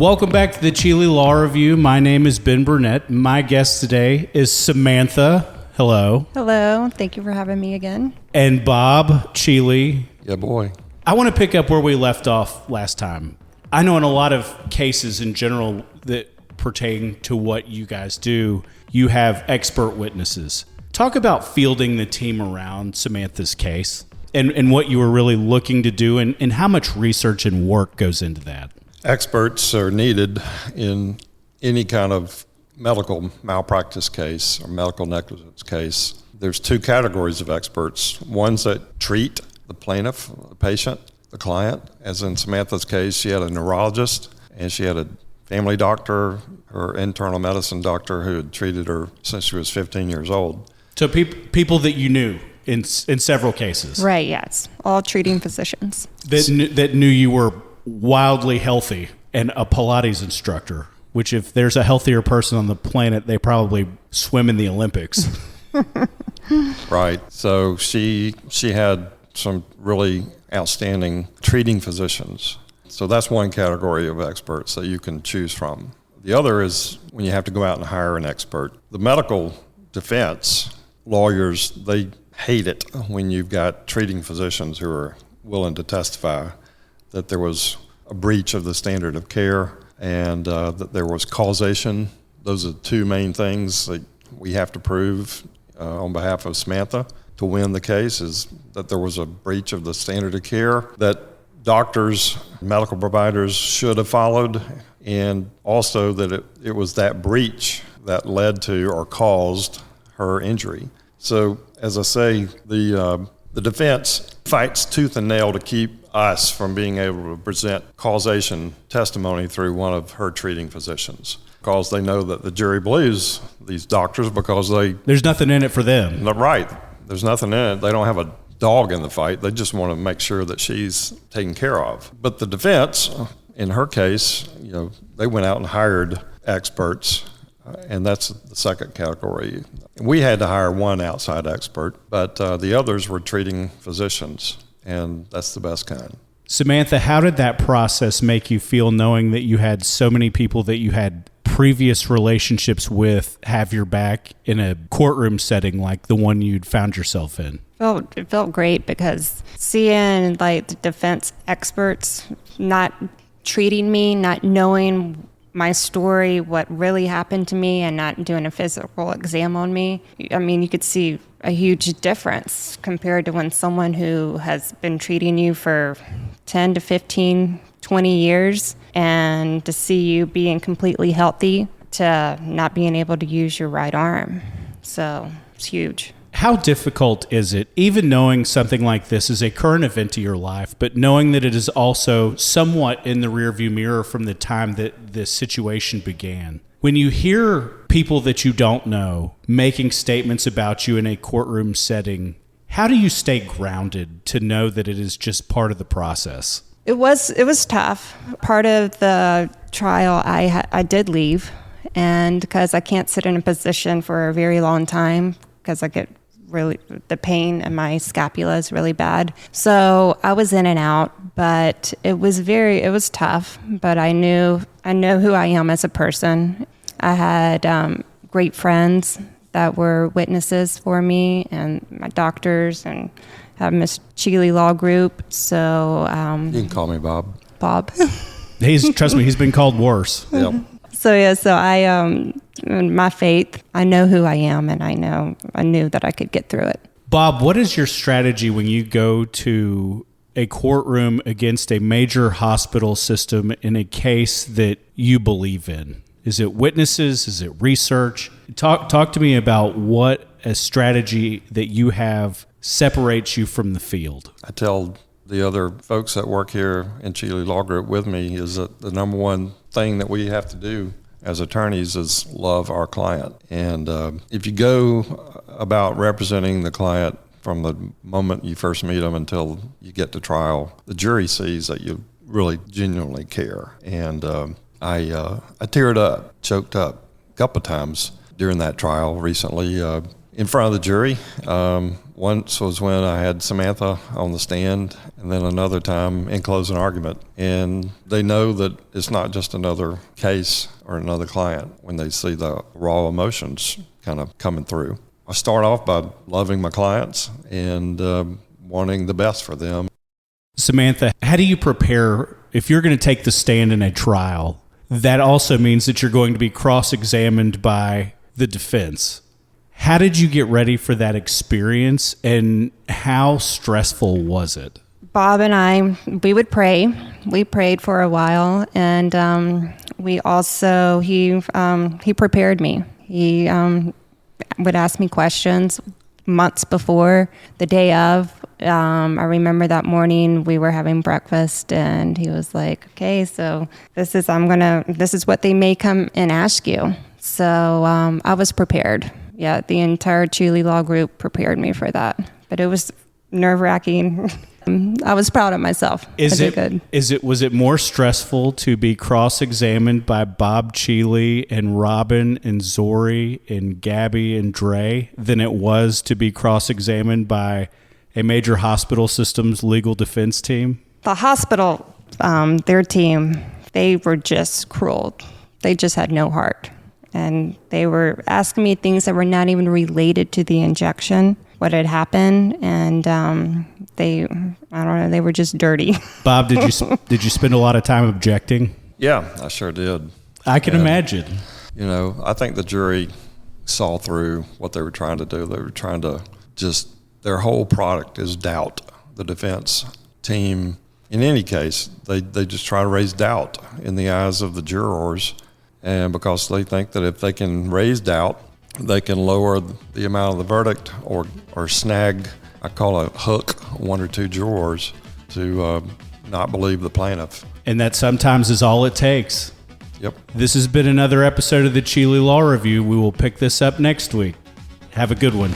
Welcome back to the Cheeley Law Review. My name is Ben Burnett. My guest today is Samantha. Hello. Hello. Thank you for having me again. And Bob Cheeley. Yeah, boy. I want to pick up where we left off last time. I know in a lot of cases in general that pertain to what you guys do, you have expert witnesses. Talk about fielding the team around Samantha's case and what you were really looking to do and how much research and work goes into that. Experts are needed in any kind of medical malpractice case or medical negligence case. There's two categories of experts. Ones that treat the plaintiff, the patient, the client. As in Samantha's case, she had a neurologist and she had a family doctor, her internal medicine doctor who had treated her since she was 15 years old. So people that you knew in several cases. Right, yes. All treating physicians. That knew you were wildly healthy and a Pilates instructor, which if there's a healthier person on the planet, they probably swim in the Olympics. Right. So she had some really outstanding treating physicians. So that's one category of experts that you can choose from. The other is when you have to go out and hire an expert. The medical defense lawyers, they hate it when you've got treating physicians who are willing to testify that there was a breach of the standard of care and that there was causation. Those are the two main things that we have to prove on behalf of Samantha to win the case, is that there was a breach of the standard of care that doctors, medical providers should have followed, and also that it was that breach that led to or caused her injury. So, as I say, the defense fights tooth and nail to keep us from being able to present causation testimony through one of her treating physicians, because they know that the jury believes these doctors because there's nothing in it for them. Right. There's nothing in it. They don't have a dog in the fight. They just want to make sure that she's taken care of. But the defense, in her case, they went out and hired experts, and that's the second category. We had to hire one outside expert, but the others were treating physicians, and that's the best kind. Samantha, how did that process make you feel, knowing that you had so many people that you had previous relationships with have your back in a courtroom setting like the one you'd found yourself in? It felt great because seeing the defense experts not treating me, not knowing my story, what really happened to me, and not doing a physical exam on me. I mean, you could see a huge difference compared to when someone who has been treating you for 10 to 15, 20 years, and to see you being completely healthy to not being able to use your right arm. So it's huge. How difficult is it, even knowing something like this is a current event to your life, but knowing that it is also somewhat in the rearview mirror from the time that this situation began? When you hear people that you don't know making statements about you in a courtroom setting, how do you stay grounded to know that it is just part of the process? It was tough. Part of the trial, I did leave, and because I can't sit in a position for a very long time because I get the pain in my scapula is really bad. So I was in and out, but it was tough, but I know who I am as a person. I had great friends that were witnesses for me, and my doctors, and have Miss Cheeley Law Group. So you can call me Bob. Bob. Trust me, he's been called worse. Yep. So I, my faith, I know who I am, and I knew that I could get through it. Bob, what is your strategy when you go to a courtroom against a major hospital system in a case that you believe in? Is it witnesses? Is it research? Talk to me about what a strategy that you have separates you from the field. I tell the other folks that work here in Cheeley Law Group with me is that the number one thing that we have to do as attorneys is love our client. And if you go about representing the client from the moment you first meet them until you get to trial, the jury sees that you really genuinely care. And I teared up, choked up a couple of times during that trial recently in front of the jury Once was when I had Samantha on the stand, and then another time in closing argument. And they know that it's not just another case or another client when they see the raw emotions kind of coming through. I start off by loving my clients and wanting the best for them. Samantha, how do you prepare if you're going to take the stand in a trial? That also means that you're going to be cross-examined by the defense. How did you get ready for that experience, and how stressful was it? Bob and I, we would pray. We prayed for a while, and he prepared me. He would ask me questions months before, the day of. I remember that morning we were having breakfast, and he was like, "Okay, so this is what they may come and ask you." So I was prepared. Yeah, the entire Cheeley Law Group prepared me for that, but it was nerve-wracking. I was proud of myself. Was it more stressful to be cross-examined by Bob Cheeley and Robin and Zori and Gabby and Dre than it was to be cross-examined by a major hospital system's legal defense team? The hospital, their team, they were just cruel. They just had no heart. And they were asking me things that were not even related to the injection, what had happened, and they were just dirty. Bob, did you spend a lot of time objecting? Yeah, I sure did. I can imagine. I think the jury saw through what they were trying to do. They were trying to their whole product is doubt. The defense team, in any case, they just try to raise doubt in the eyes of the jurors. And because they think that if they can raise doubt, they can lower the amount of the verdict or snag, I call it hook, one or two jurors to not believe the plaintiff. And that sometimes is all it takes. Yep. This has been another episode of the Cheeley Law Review. We will pick this up next week. Have a good one.